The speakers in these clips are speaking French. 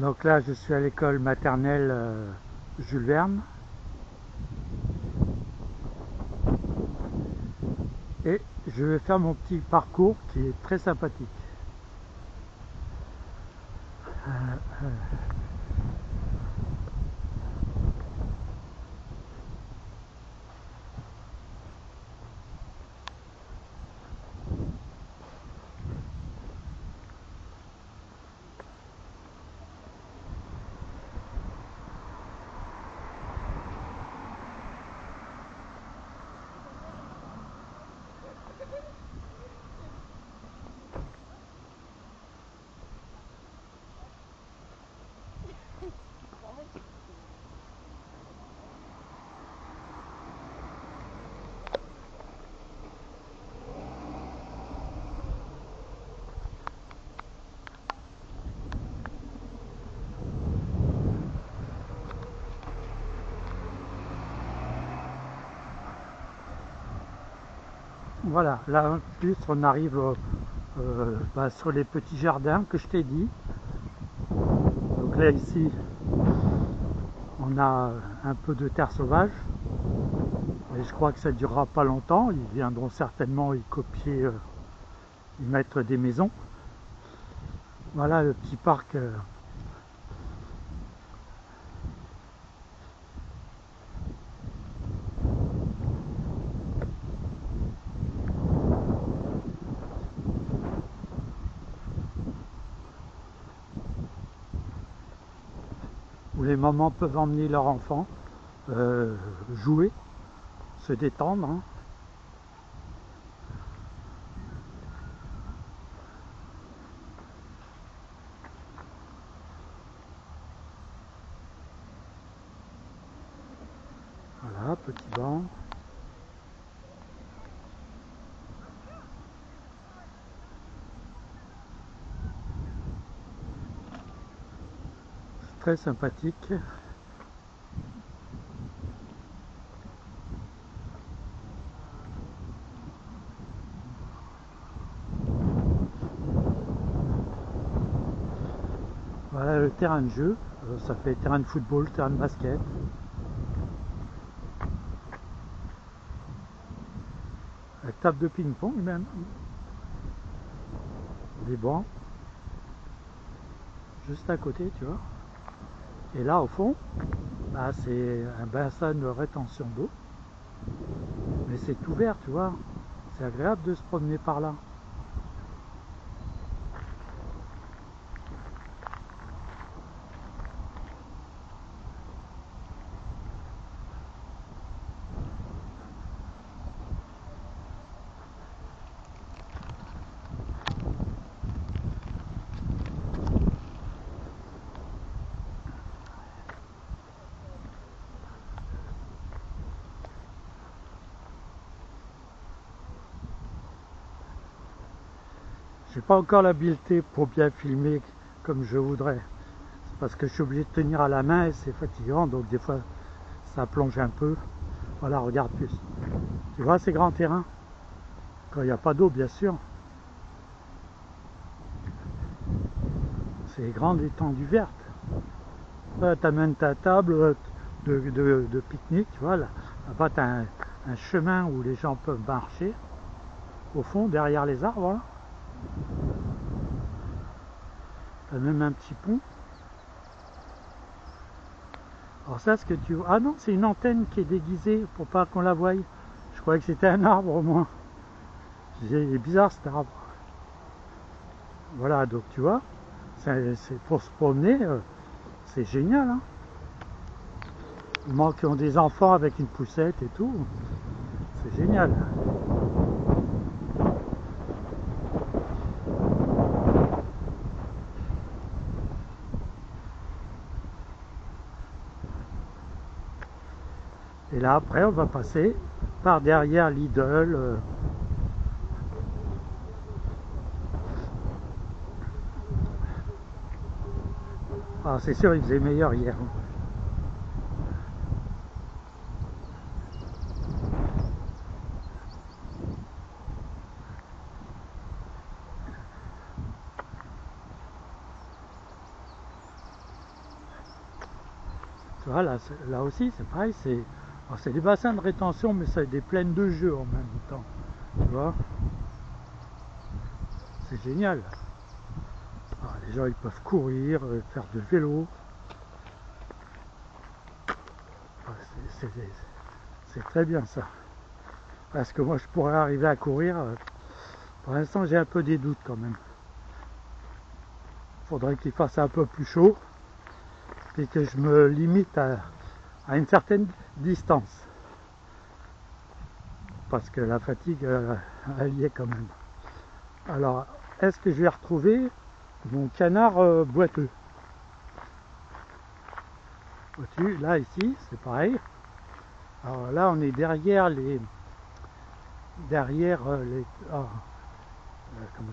Donc là, je suis à l'école maternelle Jules Verne. Et je vais faire mon petit parcours qui est très sympathique. Voilà, là en plus on arrive sur les petits jardins que je t'ai dit. Donc là ici on a un peu de terre sauvage, mais je crois que ça ne durera pas longtemps. Ils viendront certainement y copier, y mettre des maisons. Voilà le petit parc. Où les mamans peuvent emmener leurs enfants jouer, se détendre. Hein. Voilà, petit banc. C'est très sympathique. Voilà le terrain de jeu, ça fait terrain de football, terrain de basket. La table de ping-pong même. Des bancs. Juste à côté, tu vois. Et là au fond, bah, c'est un bassin de rétention d'eau. Mais c'est ouvert, tu vois. C'est agréable de se promener par là. J'ai pas encore l'habileté pour bien filmer comme je voudrais. C'est parce que je suis obligé de tenir à la main et c'est fatigant, donc des fois ça plonge un peu. Voilà, regarde plus. Tu vois ces grands terrains? Quand il n'y a pas d'eau, bien sûr. C'est grande étendue verte. Tu amènes ta table de pique-nique, tu vois. Là-bas, tu as un chemin où les gens peuvent marcher. Au fond, derrière les arbres, voilà. Tu as même un petit pont. Alors ça, ce que tu vois... Ah non, c'est une antenne qui est déguisée pour pas qu'on la voie. Je croyais que c'était un arbre au moins. Il est bizarre cet arbre. Voilà, donc tu vois, c'est pour se promener, c'est génial. Hein. Moi qui ont des enfants avec une poussette et tout, c'est génial. Et là après on va passer par derrière l'Idole. Ah c'est sûr il faisait meilleur hier. Tu vois, là aussi, c'est pareil, c'est des bassins de rétention, mais c'est des plaines de jeu en même temps. Tu vois, c'est génial. Alors, les gens, ils peuvent courir, faire de vélo. C'est très bien ça. Parce que moi, je pourrais arriver à courir. Pour l'instant, j'ai un peu des doutes quand même. Faudrait qu'il fasse un peu plus chaud et que je me limite à une certaine distance. Parce que la fatigue, elle y est quand même. Alors, est-ce que je vais retrouver mon canard boiteux? Vois-tu, là, ici, c'est pareil. Alors là, on est derrière les... comment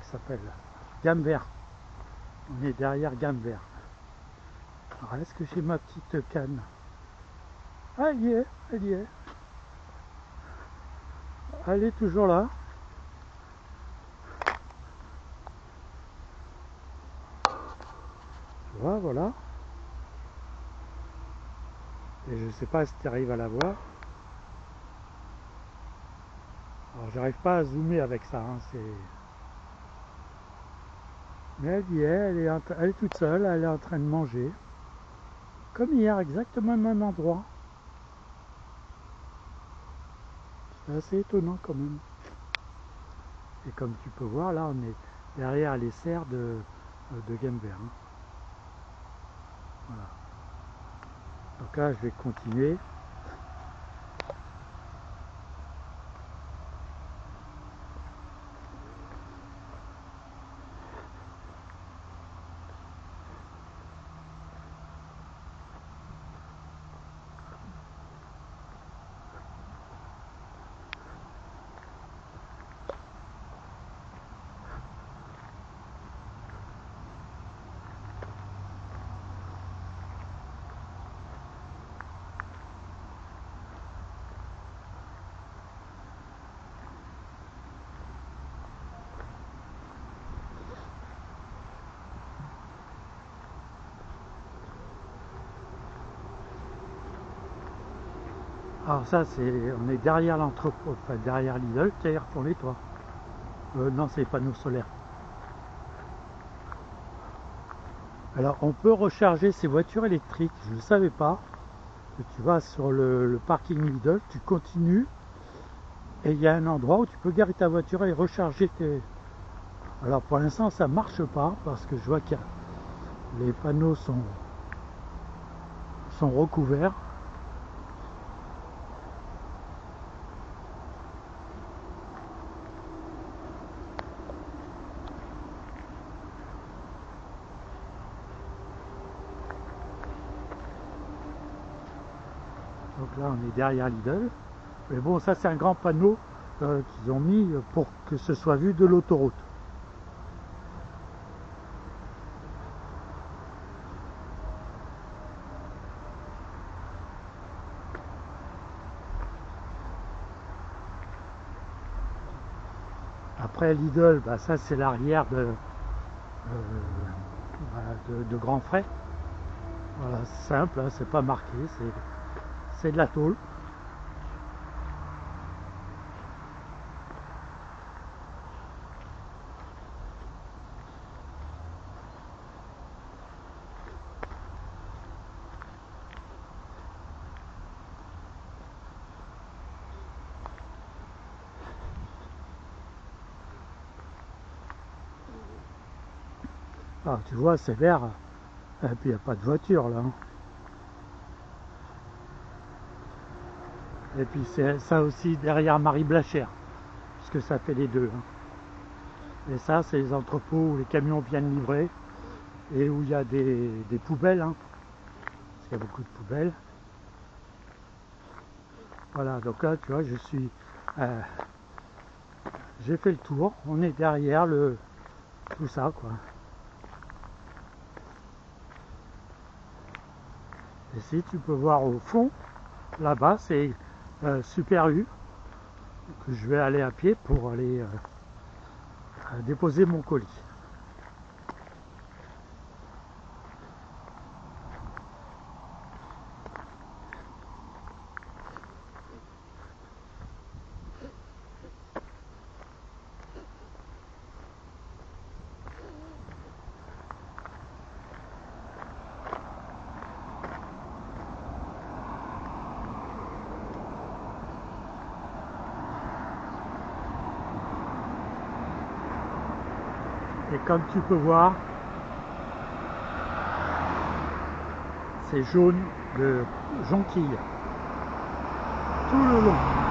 ça s'appelle? Gamme vert. On est derrière gamme vert. Alors, est-ce que j'ai ma petite canne? Ah, elle y est, elle y est. Elle est toujours là. Tu vois, voilà. Et je sais pas si tu arrives à la voir. Alors, j'arrive pas à zoomer avec ça. Hein, mais elle y est, elle est toute seule, elle est en train de manger. Comme hier, exactement au même endroit. C'est assez étonnant quand même. Et comme tu peux voir, là, on est derrière les serres de Gamber. Hein. Voilà. Donc là, je vais continuer. Alors ça, on est derrière l'entrepôt, enfin derrière Lidl, qui ils refont les toits. Non, c'est les panneaux solaires. Alors, on peut recharger ces voitures électriques, je ne savais pas. Tu vas sur le parking Lidl, tu continues, et il y a un endroit où tu peux garer ta voiture et recharger tes... Alors pour l'instant, ça marche pas, parce que je vois que les panneaux sont recouverts. Donc là, on est derrière Lidl. Mais bon, ça, c'est un grand panneau qu'ils ont mis pour que ce soit vu de l'autoroute. Après Lidl, bah, ça, c'est l'arrière de Grand Frais. Voilà, simple, hein, c'est pas marqué, c'est de la tôle. Ah, tu vois, c'est vert. Et puis il n'y a pas de voiture là. Hein. Et puis c'est ça aussi derrière Marie Blachère, puisque ça fait les deux. Hein. Et ça, c'est les entrepôts où les camions viennent livrer et où il y a des poubelles. Hein, parce qu'il y a beaucoup de poubelles. Voilà, donc là, tu vois, j'ai fait le tour. On est derrière tout ça, quoi. Et si tu peux voir au fond, là-bas, c'est Super U, que je vais aller à pied pour aller déposer mon colis. Et comme tu peux voir, c'est jaune de jonquille tout le long.